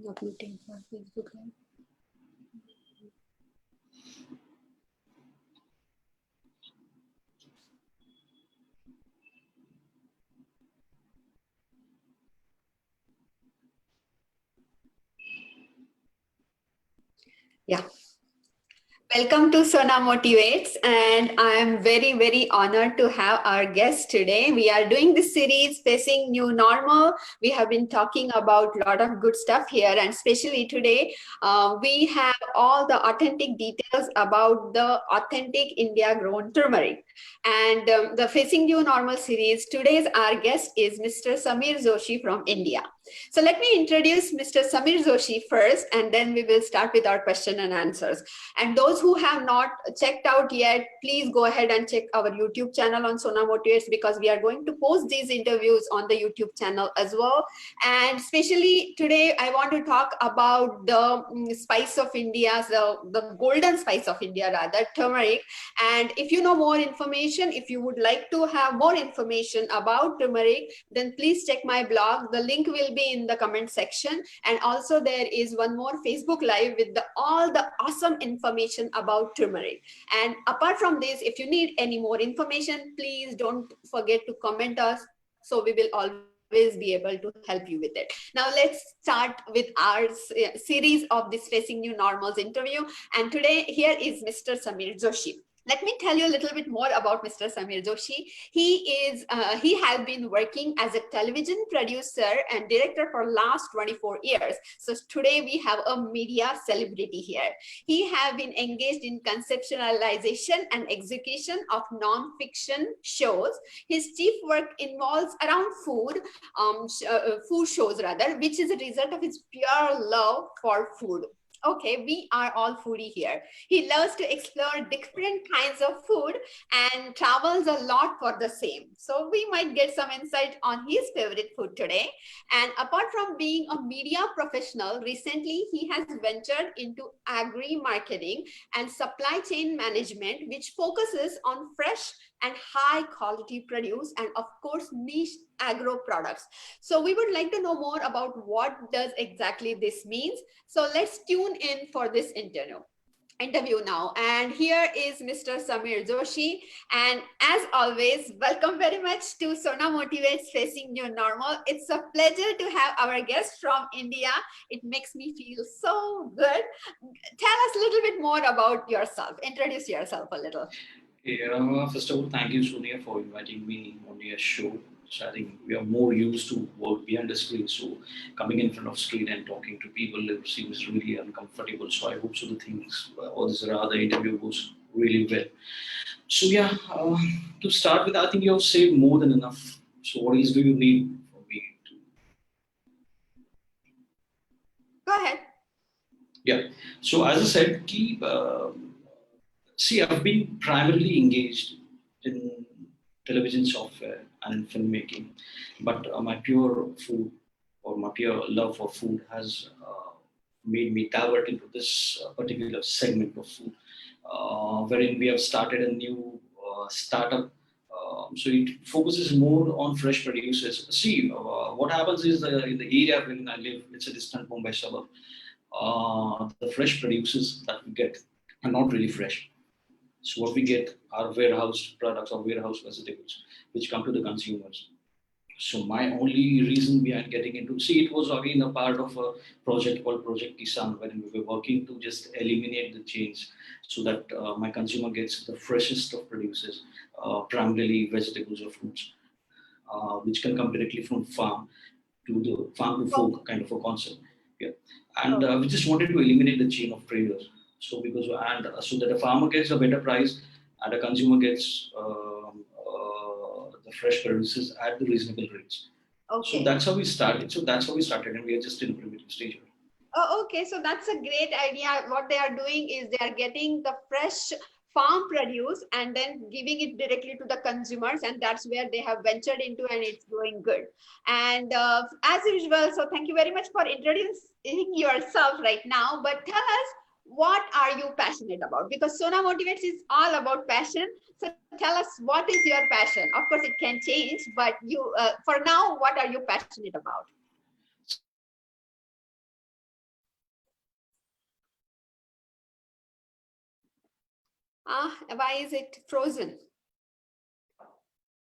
Uploading for Facebook Live. Yeah. Welcome to Sona Motivates, and I am very, very honored to have our guest today. We are doing this series, Facing New Normal. We have been talking about a lot of good stuff here, and especially today, we have all the authentic details about the authentic India-grown turmeric. And the Facing New Normal series, today's our guest is Mr. Samir Joshi from India. So let me introduce Mr. Samir Joshi first, and then we will start with our question and answers. And those who have not checked out yet, please go ahead and check our YouTube channel on Sona Motivates, because we are going to post these interviews on the YouTube channel as well. And especially today, I want to talk about the spice of India, the golden spice of India rather, turmeric. And if you know more information, if you would like to have more information about turmeric, then please check my blog. The link will be in the comment section. And also there is one more Facebook Live with all the awesome information about turmeric. And apart from this, if you need any more information, please don't forget to comment us, so we will always be able to help you with it. Now let's start with our series of this Facing New Normals interview. And today here is Mr. Samir Joshi. Let me tell you a little bit more about Mr. Samir Joshi. He has been working as a television producer and director for last 24 years. So today we have a media celebrity here. He has been engaged in conceptualization and execution of non-fiction shows. His chief work involves around food, food shows rather, which is a result of his pure love for food. Okay, we are all foodie here. He loves to explore different kinds of food and travels a lot for the same. So we might get some insight on his favorite food today. And apart from being a media professional, recently he has ventured into agri-marketing and supply chain management, which focuses on fresh and high quality produce and of course niche agro products. So we would like to know more about what does exactly this means. So let's tune in for this interview now. And here is Mr. Samir Joshi. And as always, welcome very much to Sona Motivates Facing New Normal. It's a pleasure to have our guest from India. It makes me feel so good. Tell us a little bit more about yourself. Introduce yourself a little. Yeah, first of all, thank you, Sonia, for inviting me on your show. So I think we are more used to work behind the screen. So coming in front of screen and talking to people, it seems really uncomfortable. So I hope so the things or this rather interview goes really well. So yeah, to start with, I think you have said more than enough. So what else do you need from me? Go ahead. Yeah. So as I said, see, I've been primarily engaged in television software and filmmaking, but my pure food or my pure love for food has made me divert into this particular segment of food, wherein we have started a new startup. So it focuses more on fresh producers. See, what happens is in the area wherein I live, it's a distant Mumbai suburb. The fresh producers that we get are not really fresh. So what we get are warehouse products or warehouse vegetables, which come to the consumers. So my only reason behind getting into, see, it was again a part of a project called Project Kisan, wherein we were working to just eliminate the chains so that my consumer gets the freshest of produces, primarily vegetables or fruits, which can come directly from farm to the farm to fork kind of a concept. Yeah, and we just wanted to eliminate the chain of traders. So so that a farmer gets a better price and a consumer gets the fresh produces at the reasonable rates. Okay. So that's how we started, and we are just in a primitive stage. Oh, okay. So that's a great idea. What they are doing is they are getting the fresh farm produce and then giving it directly to the consumers, and that's where they have ventured into, and it's going good. And as usual, so thank you very much for introducing yourself right now. But tell us, what are you passionate about? Because Sona Motivates is all about passion. So tell us, what is your passion? Of course, it can change, but you, for now, what are you passionate about? Why is it frozen?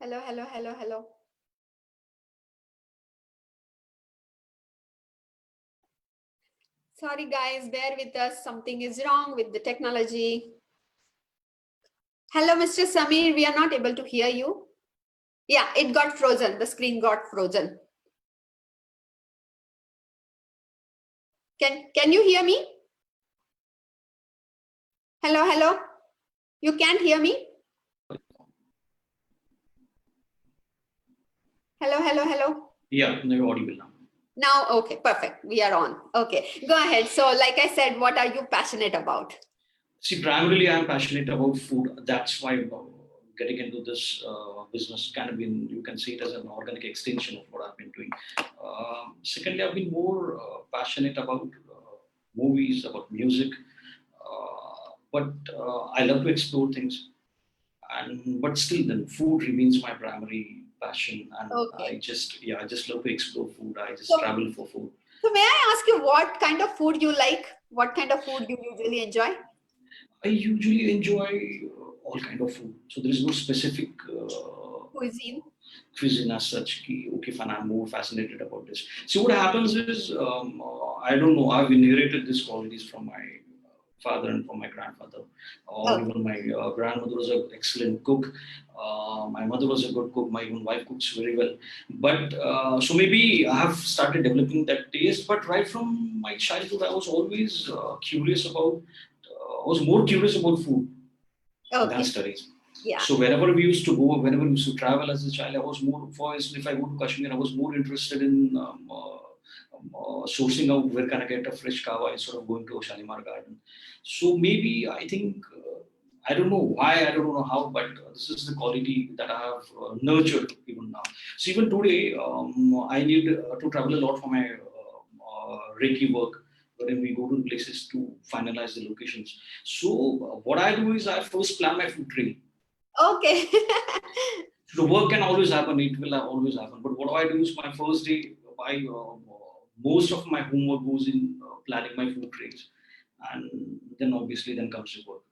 Hello, hello, hello, hello. Sorry, guys, bear with us. Something is wrong with the technology. Hello, Mr. Samir. We are not able to hear you. Yeah, it got frozen. The screen got frozen. Can you hear me? Hello, hello. You can't hear me? Hello, hello, hello. Yeah, you're audible now. Now, okay, perfect. We are on. Okay, go ahead. So, like I said, what are you passionate about? See, primarily I'm passionate about food. That's why getting into this business kind of been, you can see it as an organic extension of what I've been doing. Secondly, I've been more passionate about movies, about music, but I love to explore things. And but still, then food remains my primary passion, and Okay. I just love to explore food. I just So, travel for food. so may I ask you what kind of food you like? What kind of food you usually enjoy? I usually enjoy all kind of food, so there is no specific Cuisine. cuisine as such. Okay, fine, I'm more fascinated about this. See, what happens is, I don't know. I've inherited these qualities from my father and from my grandfather. Or Okay. even my grandmother was an excellent cook. My mother was a good cook. My own wife cooks very well. But so maybe I have started developing that taste. But right from my childhood, I was always curious about. I was more curious about food than Okay. studies. Yeah. So wherever we used to go, whenever we used to travel as a child, I was more, for instance, if I go to Kashmir, I was more interested in sourcing out where can I get a fresh kava instead of going to a Shalimar garden. So maybe I think, I don't know why, I don't know how, but this is the quality that I have nurtured even now. So even today, I need to travel a lot for my Reiki work, wherein we go to places to finalize the locations. So what I do is I first plan my food trail. Okay. The work can always happen; it will always happen. But what I do is my first day, I most of my homework goes in planning my food trails, and then obviously then comes the work.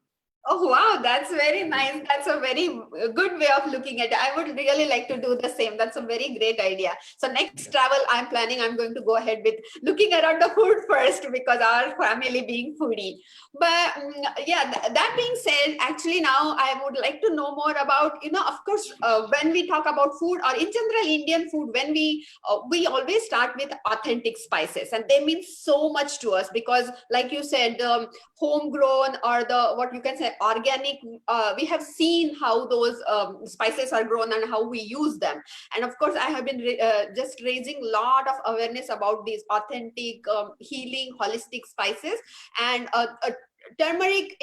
Oh wow, that's very nice. That's a very good way of looking at it. I would really like to do the same. That's a very great idea. So next Yeah. travel I'm planning, I'm going to go ahead with looking around the food first because our family being foodie. But yeah, that being said, actually now I would like to know more about, of course, when we talk about food or in general Indian food, when we always start with authentic spices, and they mean so much to us because, like you said, homegrown or the what you can say organic, we have seen how those spices are grown and how we use them. And of course I have been just raising a lot of awareness about these authentic healing holistic spices. And turmeric,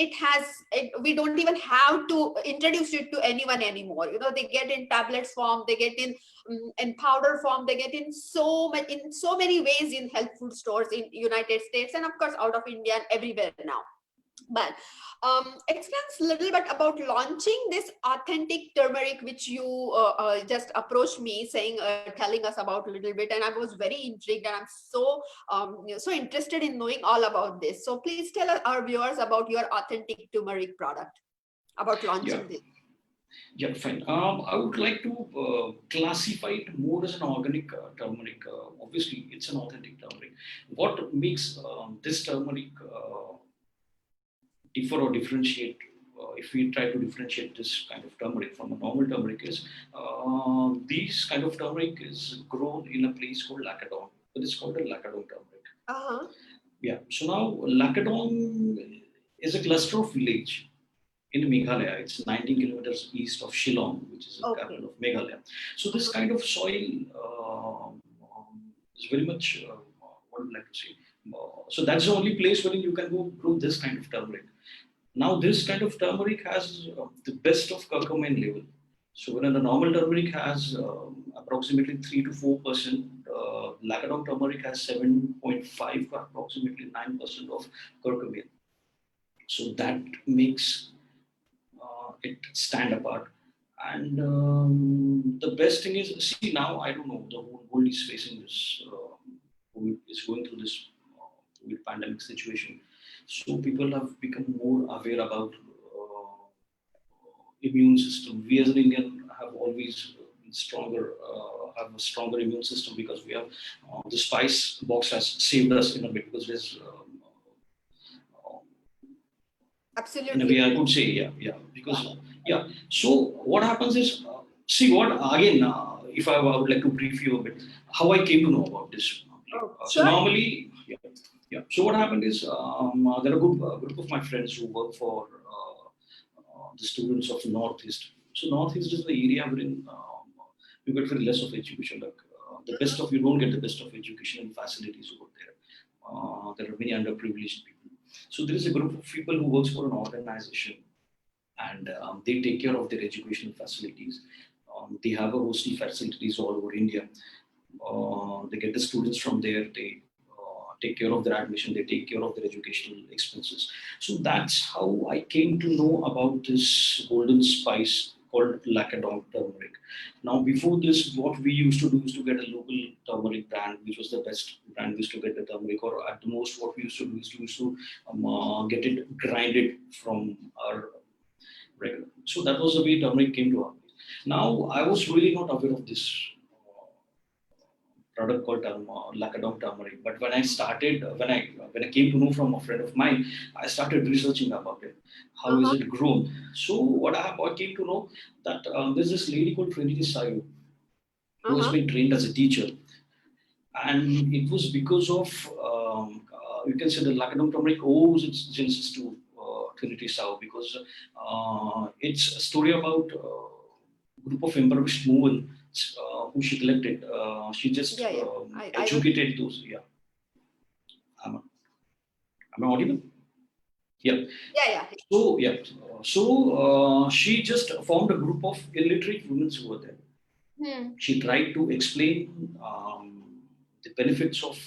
we don't even have to introduce it to anyone anymore. They get in tablets form, they get in powder form, they get in so many ways in health food stores in United States, and of course out of India and everywhere now. But explain a little bit about launching this authentic turmeric, which you just approached me saying, telling us about a little bit, and I was very intrigued, and I'm so interested in knowing all about this. So please tell our viewers about your authentic turmeric product, about Yeah, launching this. yeah, fine. I would like to classify it more as an organic turmeric. Obviously, it's an authentic turmeric. What makes this turmeric differ or differentiate, if we try to differentiate this kind of turmeric from a normal turmeric, is these kind of turmeric is grown in a place called Lakadong. It is called a Lakadong turmeric. Uh-huh. Yeah. So now Lakadong is a cluster of village in Meghalaya. It's 19 kilometers east of Shillong, which is the Okay. capital of Meghalaya. So this kind of soil is very much, what would I like to say? So that's the only place where you can go grow this kind of turmeric. Now, this kind of turmeric has the best of curcumin level. So, when the normal turmeric has approximately 3 to 4%, Lacadon turmeric has 7.5 to approximately 9% of curcumin. So, that makes it stand apart. And the best thing is, see, now I don't know, the whole world is facing this, is going through this COVID pandemic situation. So people have become more aware about immune system. We as an Indian have always been stronger, have a stronger immune system because we have the spice box has saved us in a bit because there's in a Absolutely. way I could say yeah because yeah. So what happens is see what again if I would like to brief you a bit how I came to know about this. Oh, So sure. normally yeah. So what happened is there are a group of my friends who work for the students of Northeast. So Northeast is the area wherein you get very less of education. Like the best of you don't get the best of education and facilities over there. There are many underprivileged people. So there is a group of people who works for an organization, and they take care of their educational facilities. They have a hostel facilities all over India. They get the students from there. They take care of their admission. They take care of their educational expenses. So that's how I came to know about this golden spice called Lacadon turmeric. Now, before this, what we used to do is to get a local turmeric brand, which was the best brand. We used to get the turmeric, or at the most, what we used to do is to get it grinded from our regular. So that was the way turmeric came to our place. Now, I was really not aware of this product called Lacadon turmeric. But when I started, when I came to know from a friend of mine, I started researching about it. How is Uh-huh. it grown? So I came to know that there's this lady called Trinity Sayu who has Uh-huh. been trained as a teacher, and it was because of you can say the Lacadon turmeric owes its genesis to Trinity Sayu because it's a story about group of impoverished women who she collected. She just Yeah, yeah. I would. educated those. Yeah, am, am I audible? Yeah. Yeah, yeah. So yeah, so she just formed a group of illiterate women who were there. Hmm. She tried to explain the benefits of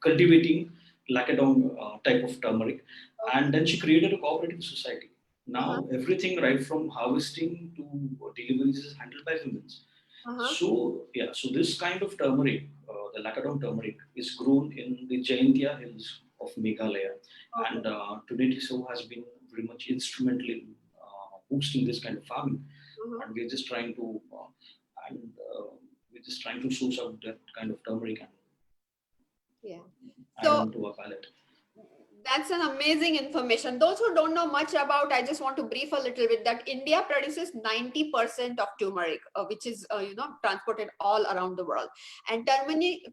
cultivating Lacadon type of turmeric, and then she created a cooperative society. Uh-huh. Now everything right from harvesting to deliveries is handled by women. Uh-huh. So yeah, so this kind of turmeric, the Lacadon turmeric, is grown in the Jaintia hills of Meghalaya, Okay. and today TISO has been very much instrumental in boosting this kind of farming, Uh-huh. and we're just trying to and we're just trying to source out that kind of turmeric and Yeah. add So on to our palate. that's an amazing information. Those who don't know much about, I just want to brief a little bit that India produces 90% of turmeric, which is transported all around the world. And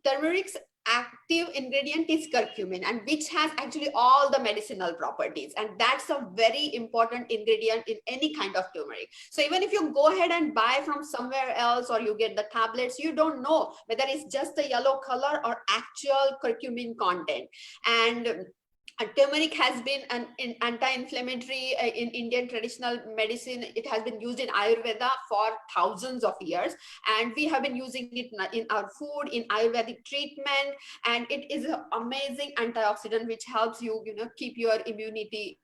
turmeric's active ingredient is curcumin, and which has actually all the medicinal properties. And that's a very important ingredient in any kind of turmeric. So even if you go ahead and buy from somewhere else or you get the tablets, you don't know whether it's just the yellow color or actual curcumin content. And turmeric has been an anti-inflammatory in Indian traditional medicine. It has been used in Ayurveda for thousands of years, and we have been using it in our food, in Ayurvedic treatment, and it is an amazing antioxidant which helps you, keep your immunity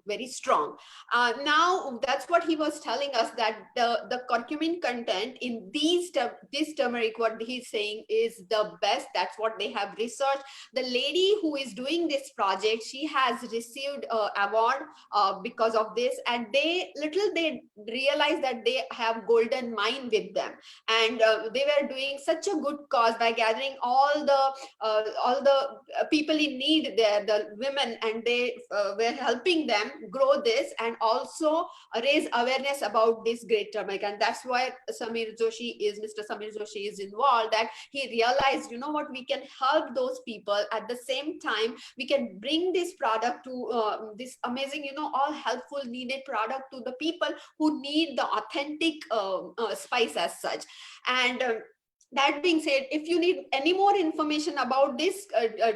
very strong. Now, that's what he was telling us, that the curcumin content in this turmeric, what he's saying is the best. That's what they have researched. The lady who is doing this project, she has received award because of this, and they realize that they have golden mine with them, and they were doing such a good cause by gathering all the people in need there, the women, and they were helping them grow this and also raise awareness about this great turmeric. And that's why Mr. Samir Joshi is involved, that he realized, what, we can help those people. At the same time, we can bring this product to this amazing, all helpful needed product to the people who need the authentic spice as such. And that being said, if you need any more information about this,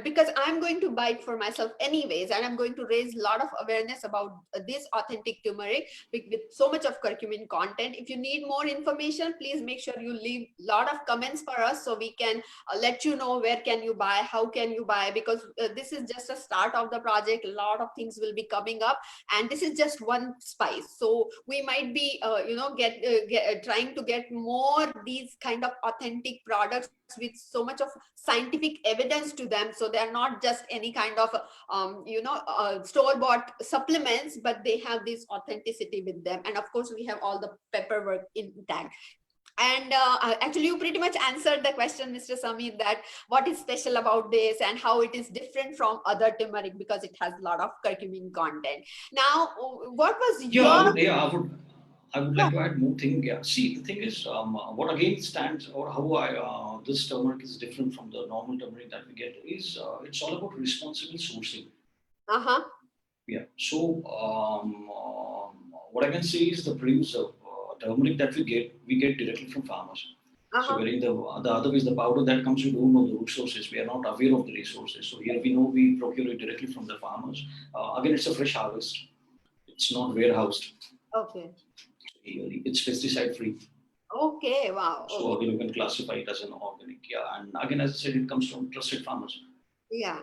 because I'm going to buy it for myself anyways, and I'm going to raise a lot of awareness about this authentic turmeric with so much of curcumin content. If you need more information, please make sure you leave a lot of comments for us so we can let you know where can you buy, how can you buy, because this is just a start of the project. A lot of things will be coming up, and this is just one spice. So we might be trying to get more these kind of authentic authentic products with so much of scientific evidence to them. So they're not just any kind of, store-bought supplements, but they have this authenticity with them. And of course, we have all the paperwork intact. And actually, you pretty much answered the question, Mr. Samir, that what is special about this and how it is different from other turmeric, because it has a lot of curcumin content. Now, what was Yeah, your... I would like to add more thing. Yeah, see, the thing is, what again stands, or how this turmeric is different from the normal turmeric that we get is it's all about responsible sourcing. Uh-huh. Yeah. So what I can say is the produce of turmeric that we get directly from farmers. So Uh-huh. wherein the other is the powder that comes, we don't know the resources. We are not aware of the resources. So here we know we procure it directly from the farmers. Again, it's a fresh harvest. It's not warehoused. Okay. It's pesticide free. Okay. Wow. So Okay. again, you can classify it as an organic. Yeah, and again, as I said, it comes from trusted farmers. Yeah.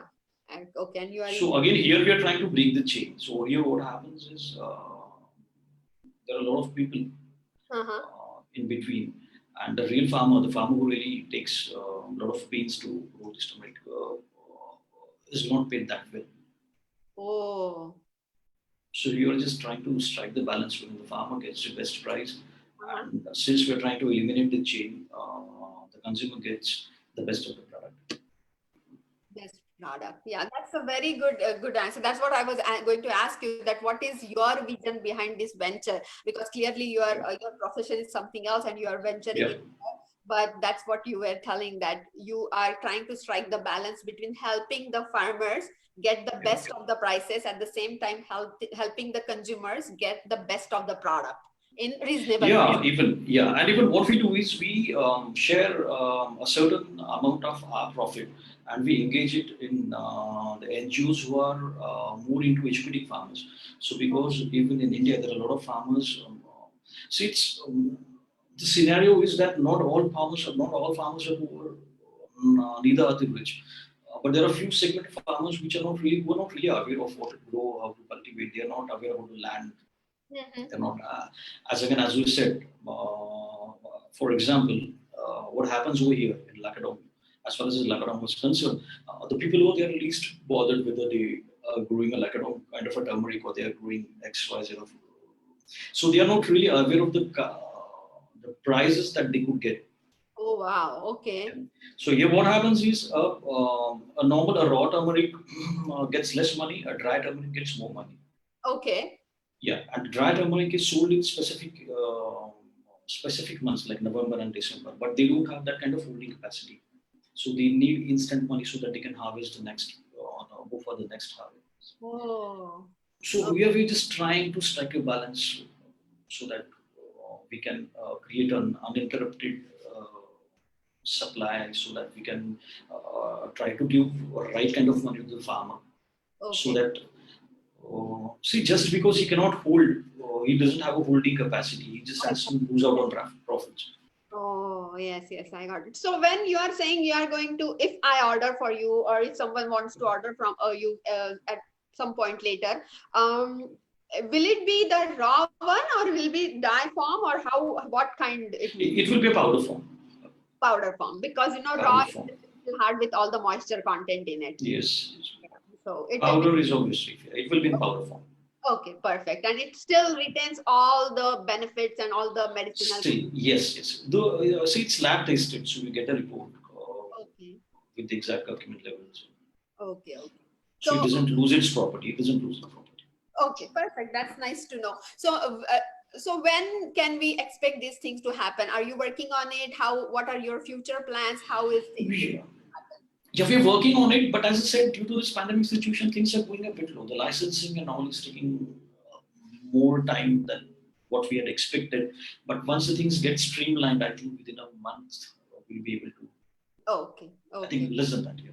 Okay. And you are So in... again, here we are trying to break the chain. So here, what happens is there are a lot of people Uh-huh. in between, and the real farmer, the farmer who really takes a lot of pains to grow this tomato, is not paid that well. Oh. So you are just trying to strike the balance when the farmer gets the best price, Uh-huh. and since we are trying to eliminate the chain, the consumer gets the best of the product. Best product. Yeah, that's a very good answer. That's what I was going to ask you. That what is your vision behind this venture? Because clearly your profession is something else, and you are venturing Yeah. in. But that's what you were telling, that you are trying to strike the balance between helping the farmers get the best of the prices, at the same time helping the consumers get the best of the product in reasonable price. And even what we do is we share a certain amount of our profit, and we engage it in the NGOs who are more into educating farmers. So because even in India there are a lot of farmers. See, it's the scenario is that not all farmers are poor, neither are they rich. But there are a few segment of farmers which are not really who are not really aware of what to grow, how to cultivate. They are not aware of the land. Mhm. They're not, as we said, for example, what happens over here in Lakadom, as far as Lakadom is concerned, the people over there are least bothered whether they are growing a Lakadom kind of a turmeric or they are growing X, Y, Z. So they are not really aware of the prices that they could get. Oh wow. Okay. So here what happens is a raw turmeric gets less money, a dry turmeric gets more money. Okay. Yeah, and dry turmeric is sold in specific months like November and December, but they don't have that kind of holding capacity. So they need instant money so that they can harvest the next, go for the next harvest. Oh. So Okay. we are just trying to strike a balance so that we can create an uninterrupted supply, so that we can try to give right kind of money to the farmer, so Okay. that see, just because he cannot hold, he doesn't have a holding capacity. He just has to lose out on profits. Oh, yes, yes, I got it. So when you are saying you are going to, if I order for you, or if someone wants to order from you at some point later, will it be the raw one, or will it be dye form, or what kind it will be? It will be a powder form. Powder form, because raw Powder is form. still hard with all the moisture content in it. Yes. So it will be... Powder is obviously, it will be in powder form. Okay, perfect. And it still retains all the benefits and all the medicinal... Still, yes. Though, see, it's lab tested, so we get a report Okay. with the exact curcumin levels. Okay, okay. So it So, doesn't lose its property. It doesn't lose the property. okay, perfect. That's nice to know. So when can we expect these things to happen? Are you working on it? What are your future plans? How is things going Yeah. to happen? Yeah, we're working on it, but as I said, due to this pandemic situation, things are going a bit low. The licensing and all is taking more time than what we had expected. But once the things get streamlined, I think within a month we'll be able to. Okay, I think okay, less than that, yeah.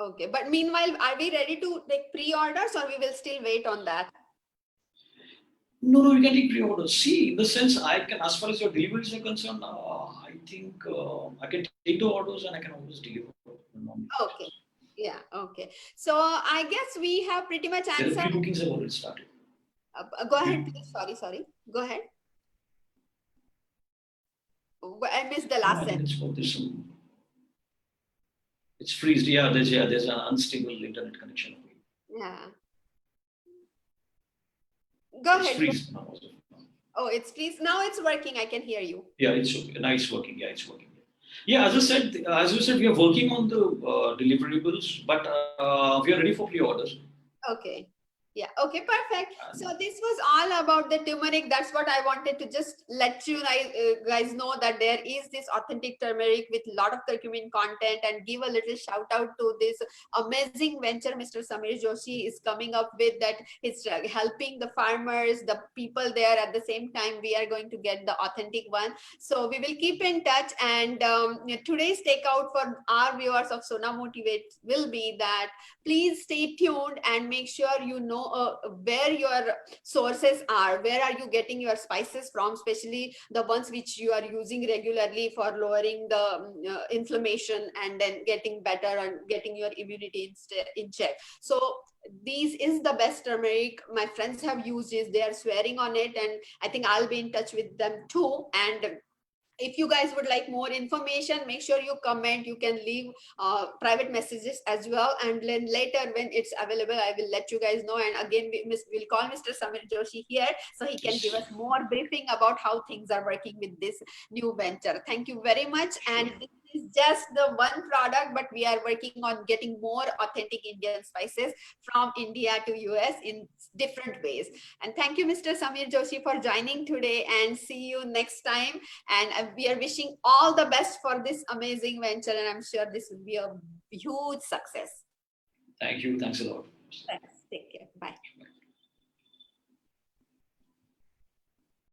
okay. But meanwhile, are we ready to take pre-orders, or we will still wait on that? No, you can take pre-orders. See, in the sense, I can, as far as your deliveries are concerned, I think I can take the orders and I can always deliver. Okay, yeah, okay. So I guess we have pretty much Yeah, the answered. pre-bookings have already started. Go ahead, please. Sorry. Go ahead. I missed the No, last I think sentence. it's about this. It's freezed. Yeah, there's an unstable internet connection. Yeah. Go It's ahead. freezed now. Oh, it's please. Now it's working. I can hear you. Yeah, it's okay. Nice working. Yeah, it's working. Yeah, as you said, we are working on the deliverables, but we are ready for pre-orders. Okay. Yeah. Okay. Perfect. So this was all about the turmeric. That's what I wanted to just let you guys know, that there is this authentic turmeric with a lot of curcumin content, and give a little shout out to this amazing venture Mr. Samir Joshi is coming up with, that it's helping the farmers, the people there. At the same time, we are going to get the authentic one. So we will keep in touch. And today's takeout for our viewers of Sona Motivate will be that please stay tuned and make sure you know where your sources are, where are you getting your spices from, especially the ones which you are using regularly for lowering the inflammation, and then getting better and getting your immunity in check. So these is the best turmeric my friends have used. Is they are swearing on it, and I think I'll be in touch with them too. And if you guys would like more information, make sure you comment. You can leave private messages as well, and then later when it's available, I will let you guys know. And again, we'll call Mr. Samir Joshi here, so he can give us more briefing about how things are working with this new venture. Thank you very much. And this is just the one product, but we are working on getting more authentic Indian spices from India to US in different ways. And thank you, Mr. Samir Joshi, for joining today, and see you next time. And we are wishing all the best for this amazing venture, and I'm sure this will be a huge success. Thank you. Thanks a lot. Thanks. Take care. Bye.